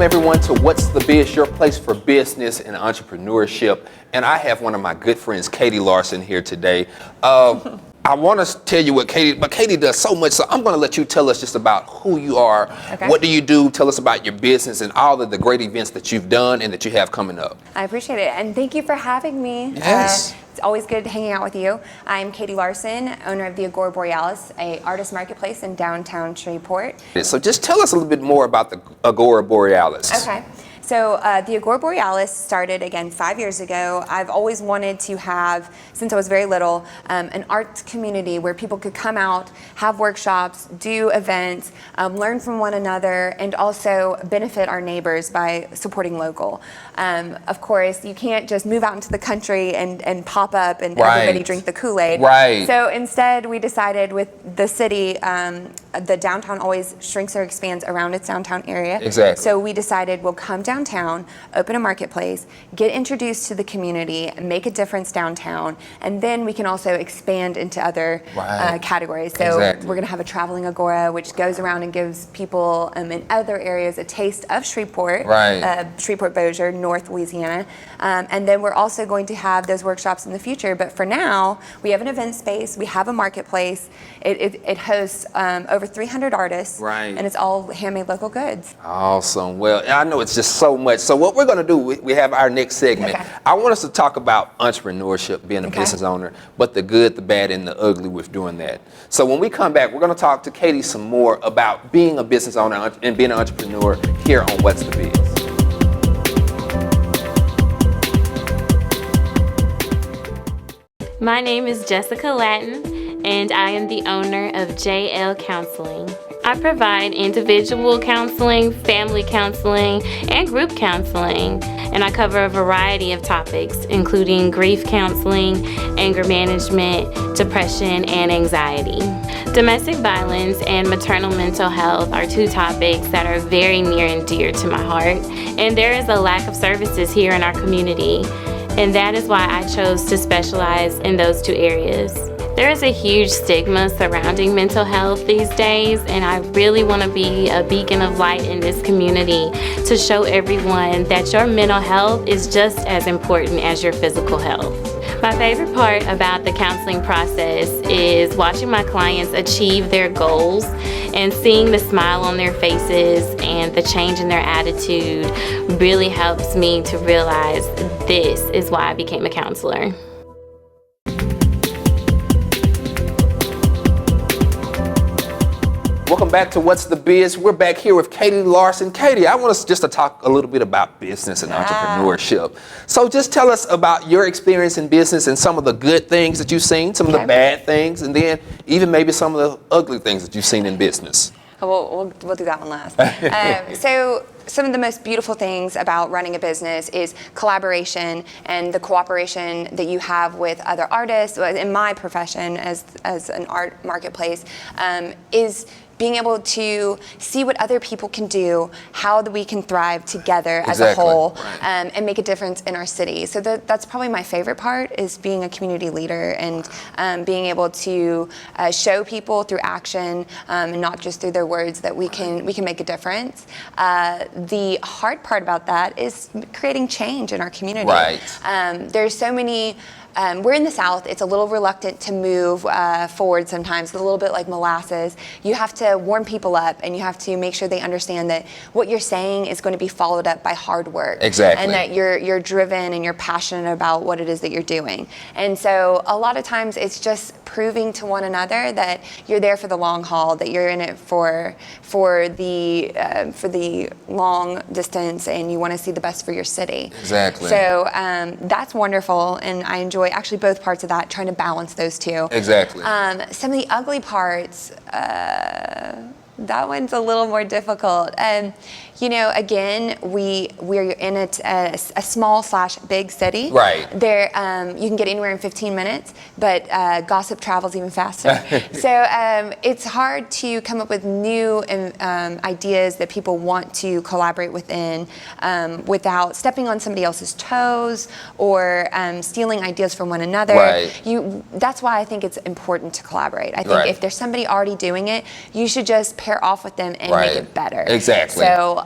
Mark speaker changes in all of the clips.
Speaker 1: everyone to What's the Biz, your place for business and entrepreneurship. And I have one of my good friends, Katy Larsen, here today. I want to tell you what Katy does so much, so I'm going to let you tell us just about who you are, what do you do, tell us about your business and all of the great events that you've done and that you have coming up.
Speaker 2: I appreciate it, and thank you for having me.
Speaker 1: Yes.
Speaker 2: It's always good hanging out with you. I'm Katy Larsen, owner of the Agora Borealis, a artist marketplace in downtown Shreveport.
Speaker 1: So just tell us a little bit more about the Agora Borealis.
Speaker 2: Okay. So the Agora Borealis started, again, 5 years ago. I've always wanted to have, since I was very little, an arts community where people could come out, have workshops, do events, learn from one another, and also benefit our neighbors by supporting local. Of course, you can't just move out into the country and pop up and everybody drink the Kool-Aid.
Speaker 1: Right.
Speaker 2: So instead, we decided with the city, the downtown always shrinks or expands around its downtown area.
Speaker 1: Exactly.
Speaker 2: So we decided we'll come downtown, open a marketplace, get introduced to the community, make a difference downtown, and then we can also expand into other categories. So we're going to have a traveling Agora, which goes around and gives people in other areas a taste of Shreveport, Shreveport Bossier, North Louisiana. And then we're also going to have those workshops in the future. But for now, we have an event space, we have a marketplace. It hosts over 300 artists, and it's all handmade local goods.
Speaker 1: Awesome. Well, I know it's just so much. So what we're going to do, we have our next segment. I want us to talk about entrepreneurship, being a business owner, but the good, the bad, and the ugly with doing that. So when we come back, we're going to talk to Katy some more about being a business owner and being an entrepreneur here on What's the Biz.
Speaker 3: My name is Jessica Latin, and I am the owner of JL Counseling. I provide individual counseling, family counseling, and group counseling, and I cover a variety of topics, including grief counseling, anger management, depression, and anxiety. Domestic violence and maternal mental health are two topics that are very near and dear to my heart, and there is a lack of services here in our community, and that is why I chose to specialize in those two areas. There is a huge stigma surrounding mental health these days, and I really want to be a beacon of light in this community to show everyone that your mental health is just as important as your physical health. My favorite part about the counseling process is watching my clients achieve their goals and seeing the smile on their faces and the change in their attitude really helps me to realize this is why I became a counselor.
Speaker 1: Welcome back to What's the Biz. We're back here with Katy Larsen. Katy, I want us just to talk a little bit about business and entrepreneurship. So just tell us about your experience in business and some of the good things that you've seen, some of the bad things, and then even maybe some of the ugly things that you've seen in business.
Speaker 2: We'll do that one last. So some of the most beautiful things about running a business is collaboration and the cooperation that you have with other artists. In my profession as an art marketplace, is being able to see what other people can do, how we can thrive together as a whole, and make a difference in our city. So that's probably my favorite part, is being a community leader and being able to show people through action and not just through their words that we can make a difference. The hard part about that is creating change in our community. There's so many. We're in the South. It's a little reluctant to move forward sometimes. It's a little bit like molasses. You have to warm people up, and you have to make sure they understand that what you're saying is going to be followed up by hard work. And that you're driven and you're passionate about what it is that you're doing. And so a lot of times it's just proving to one another that you're there for the long haul, that you're in it for the long distance, and you want to see the best for your city. So that's wonderful, and I enjoy actually both parts of that, trying to balance those two. Some of the ugly parts, that one's a little more difficult. You know, again, we're in a small/big city. There, you can get anywhere in 15 minutes, but gossip travels even faster. So it's hard to come up with new ideas that people want to collaborate within without stepping on somebody else's toes or stealing ideas from one another. That's why I think it's important to collaborate. I think if there's somebody already doing it, you should just pair pair off with them and
Speaker 1: Right.
Speaker 2: make it better.
Speaker 1: Exactly.
Speaker 2: So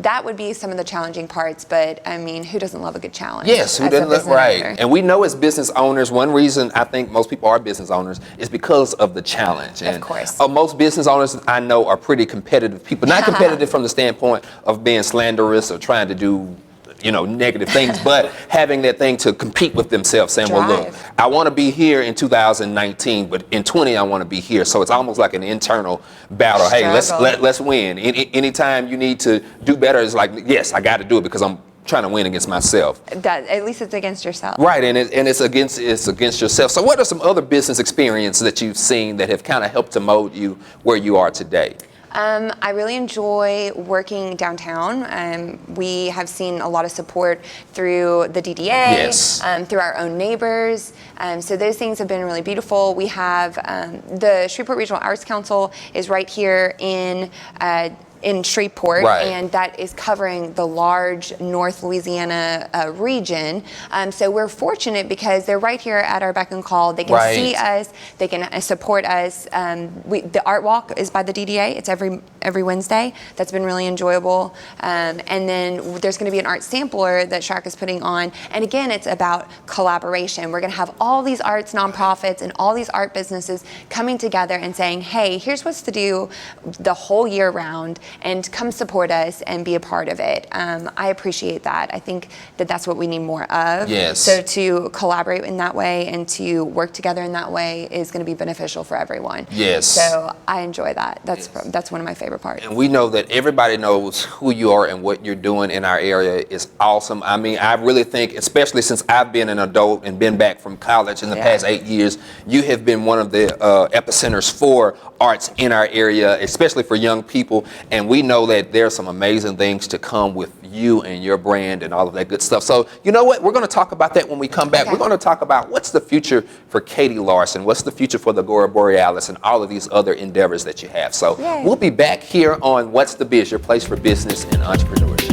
Speaker 2: that would be some of the challenging parts, but I mean, who doesn't love a good challenge?
Speaker 1: Yes, who
Speaker 2: as a
Speaker 1: doesn't look
Speaker 2: business
Speaker 1: right?
Speaker 2: owner?
Speaker 1: And we know as business owners, one reason I think most people are business owners is because of the challenge. And,
Speaker 2: course.
Speaker 1: Most business owners I know are pretty competitive people. Not competitive from the standpoint of being slanderous or trying to do, negative things, but having that thing to compete with themselves, saying, well, look,
Speaker 2: Drive.
Speaker 1: I want to be here in 2019, but in 20 I want to be here. So it's almost like an internal battle. Hey,
Speaker 2: Struggle.
Speaker 1: let's win. Anytime you need to do better, it's like, yes, I got to do it because I'm trying to win against myself.
Speaker 2: That, at least it's against yourself.
Speaker 1: Right, and it's against yourself. So what are some other business experiences that you've seen that have kind of helped to mold you where you are today?
Speaker 2: I really enjoy working downtown. We have seen a lot of support through the DDA,
Speaker 1: Yes.
Speaker 2: Through our own neighbors. So those things have been really beautiful. We have the Shreveport Regional Arts Council is right here in Shreveport,
Speaker 1: Right.
Speaker 2: and that is covering the large North Louisiana region. So we're fortunate because they're right here at our beck and call. They can
Speaker 1: Right.
Speaker 2: see us, they can support us. The art walk is by the DDA. It's every Wednesday. That's been really enjoyable. And then there's going to be an art sampler that Shark is putting on. And again, it's about collaboration. We're going to have all these arts nonprofits and all these art businesses coming together and saying, hey, here's what's to do the whole year round, and come support us and be a part of it. I appreciate that. I think that that's what we need more of.
Speaker 1: Yes.
Speaker 2: So to collaborate in that way and to work together in that way is going to be beneficial for everyone.
Speaker 1: Yes.
Speaker 2: So I enjoy that. That's one of my favorite parts.
Speaker 1: And we know that everybody knows who you are and what you're doing in our area is awesome. I mean, I really think, especially since I've been an adult and been back from college in the past 8 years, you have been one of the epicenters for arts in our area, especially for young people. And we know that there's some amazing things to come with you and your brand and all of that good stuff. So you know what? We're going to talk about that when we come back.
Speaker 2: Okay.
Speaker 1: We're going to talk about what's the future for Katy Larsen, what's the future for the Agora Borealis, and all of these other endeavors that you have. So
Speaker 2: Yay.
Speaker 1: we'll be back here on What's the Biz, your place for business and entrepreneurship.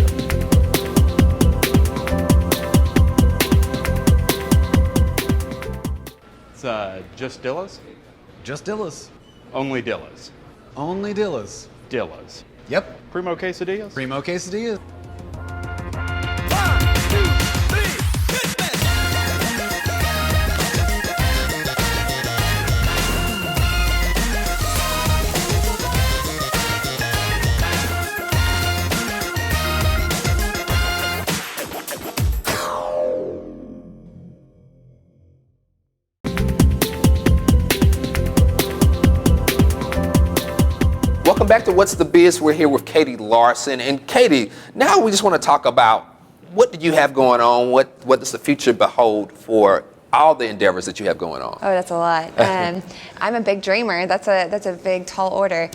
Speaker 4: It's just Dilys?
Speaker 5: Just Dilys.
Speaker 4: Only Dilys.
Speaker 5: Only Dilys.
Speaker 4: Dilys.
Speaker 5: Yep.
Speaker 4: Primo quesadillas?
Speaker 5: Primo quesadillas.
Speaker 1: Welcome back to What's the Biz. We're here with Katy Larsen. And Katy, now we just want to talk about what do you have going on? What does the future behold for all the endeavors that you have going on?
Speaker 2: Oh, that's a lot. I'm a big dreamer. That's a big, tall order.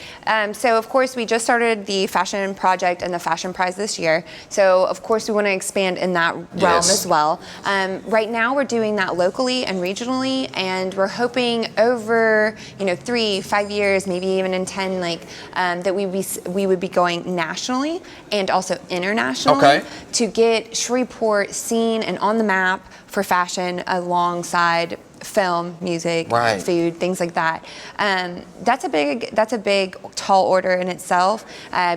Speaker 2: So, of course, we just started the fashion project and the fashion prize this year. So, of course, we want to expand in that realm
Speaker 1: Yes.
Speaker 2: as well. Right now, we're doing that locally and regionally, and we're hoping over 3-5 years, maybe even in 10, that we would be going nationally and also internationally
Speaker 1: Okay.
Speaker 2: to get Shreveport seen and on the map for fashion alongside film, music,
Speaker 1: Right.
Speaker 2: food, things like that. That's a big tall order in itself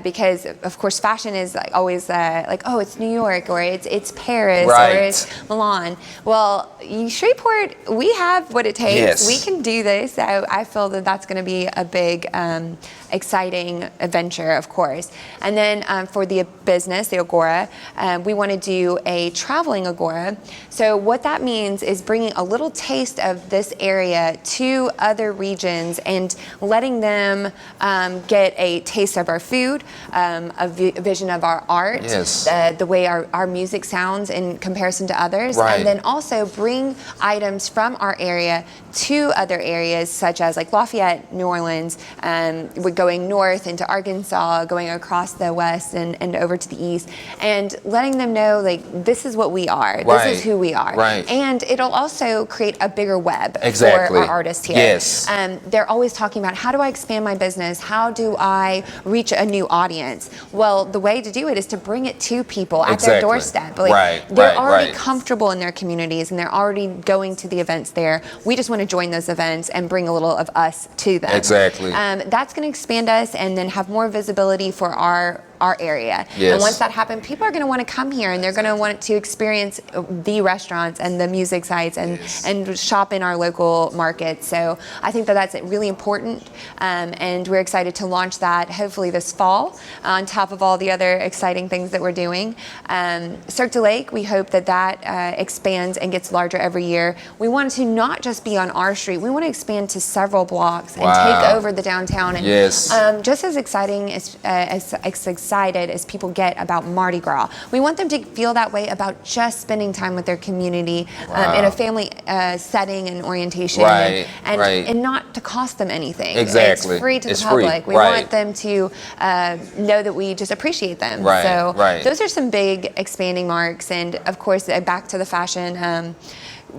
Speaker 2: because of course fashion is always oh, it's New York or it's Paris
Speaker 1: Right.
Speaker 2: or it's Milan. Well, Shreveport, we have what it takes.
Speaker 1: Yes.
Speaker 2: We can do this. So I feel that that's going to be a big exciting adventure, of course. And then for the business, the Agora, we want to do a traveling Agora. So what that means is bringing a little taste of this area to other regions and letting them get a taste of our food, a vision of our art,
Speaker 1: Yes.
Speaker 2: the way our music sounds in comparison to others,
Speaker 1: Right.
Speaker 2: and then also bring items from our area to other areas such as Lafayette, New Orleans. We're going north into Arkansas, going across the west and over to the east, and letting them know this is what we are.
Speaker 1: Right.
Speaker 2: This is who we are.
Speaker 1: Right.
Speaker 2: And it'll also create a bigger web
Speaker 1: Exactly.
Speaker 2: for our artists here.
Speaker 1: Yes.
Speaker 2: They're always talking about, how do I expand my business? How do I reach a new audience? Well, the way to do it is to bring it to people at their
Speaker 1: Exactly.
Speaker 2: doorstep. Like,
Speaker 1: Right,
Speaker 2: they're
Speaker 1: right,
Speaker 2: already
Speaker 1: right.
Speaker 2: comfortable in their communities and they're already going to the events there. We just want to join those events and bring a little of us to them.
Speaker 1: Exactly.
Speaker 2: That's going to expand us and then have more visibility for our area.
Speaker 1: Yes.
Speaker 2: And once that happens, people are going to want to come here and they're going to want to experience the restaurants and the music sites and,
Speaker 1: Yes.
Speaker 2: and shop in our local market. So I think that that's really important, and we're excited to launch that hopefully this fall on top of all the other exciting things that we're doing. Cirque du Lake, we hope that that expands and gets larger every year. We want to not just be on our street, we want to expand to several blocks and
Speaker 1: Wow.
Speaker 2: take over the downtown. And
Speaker 1: Yes.
Speaker 2: just as exciting as excited as people get about Mardi Gras, we want them to feel that way about just spending time with their community in a family setting and orientation,
Speaker 1: Right,
Speaker 2: and
Speaker 1: right.
Speaker 2: and not to cost them anything.
Speaker 1: Exactly.
Speaker 2: It's free to
Speaker 1: It's
Speaker 2: the
Speaker 1: free,
Speaker 2: public. We
Speaker 1: right.
Speaker 2: want them to know that we just appreciate them.
Speaker 1: Right,
Speaker 2: So
Speaker 1: right.
Speaker 2: those are some big expanding marks, and of course, back to the fashion.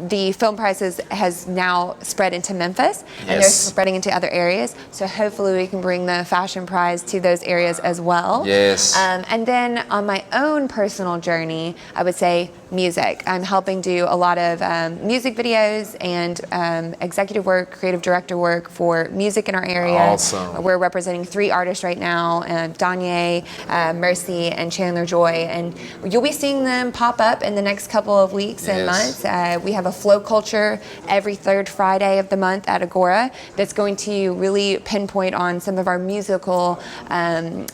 Speaker 2: The film prizes has now spread into Memphis, and they're
Speaker 1: Yes.
Speaker 2: spreading into other areas. So hopefully we can bring the fashion prize to those areas as well.
Speaker 1: Yes.
Speaker 2: And then on my own personal journey, I would say music. I'm helping do a lot of music videos and executive work, creative director work for music in our area.
Speaker 1: Awesome.
Speaker 2: We're representing 3 artists right now, Danye, Mercy, and Chandler Joy. And you'll be seeing them pop up in the next couple of weeks and
Speaker 1: Yes.
Speaker 2: months. We have a flow culture every 3rd Friday of the month at Agora that's going to really pinpoint on some of our musical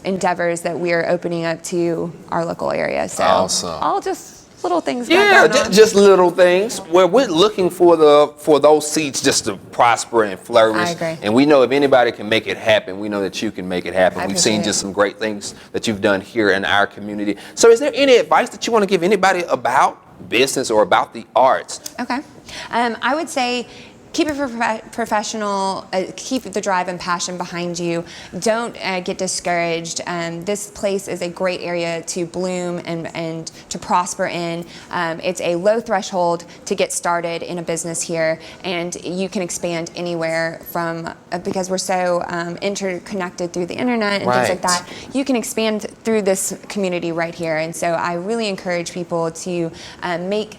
Speaker 2: endeavors that we are opening up to our local area. So
Speaker 1: Awesome.
Speaker 2: all just little things
Speaker 1: Yeah,
Speaker 2: going on.
Speaker 1: just little things where we're looking for those seeds just to prosper and flourish.
Speaker 2: I agree.
Speaker 1: And we know if anybody can make it happen, we know that you can make it happen.
Speaker 2: I
Speaker 1: We've seen
Speaker 2: appreciate
Speaker 1: just
Speaker 2: it.
Speaker 1: some great things that you've done here in our community. So is there any advice that you want to give anybody about business or about the arts?
Speaker 2: Okay. I would say keep it professional, keep the drive and passion behind you. Don't get discouraged. This place is a great area to bloom and to prosper in. It's a low threshold to get started in a business here, and you can expand anywhere from, because we're so interconnected through the internet and things like
Speaker 1: Right.
Speaker 2: that, you can expand through this community right here. And so I really encourage people to make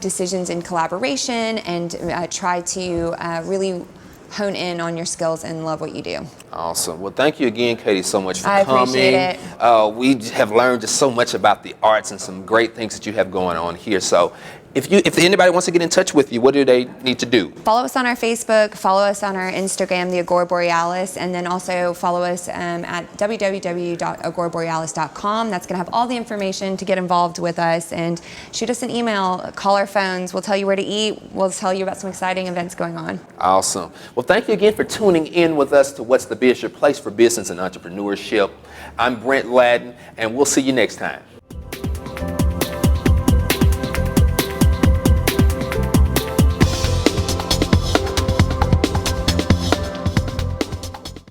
Speaker 2: decisions in collaboration and try to really hone in on your skills and love what you do.
Speaker 1: Awesome. Well, thank you again, Katy, so much for
Speaker 2: I
Speaker 1: coming.
Speaker 2: appreciate it.
Speaker 1: We have learned just so much about the arts and some great things that you have going on here. So if anybody wants to get in touch with you, what do they need to do?
Speaker 2: Follow us on our Facebook, follow us on our Instagram, the Agora Borealis, and then also follow us at www.agoraborealis.com. That's going to have all the information to get involved with us, and shoot us an email, call our phones. We'll tell you where to eat. We'll tell you about some exciting events going on.
Speaker 1: Awesome. Well, thank you again for tuning in with us to What's the Biz, your place for business and entrepreneurship. I'm Brent Ladden, and we'll see you next time.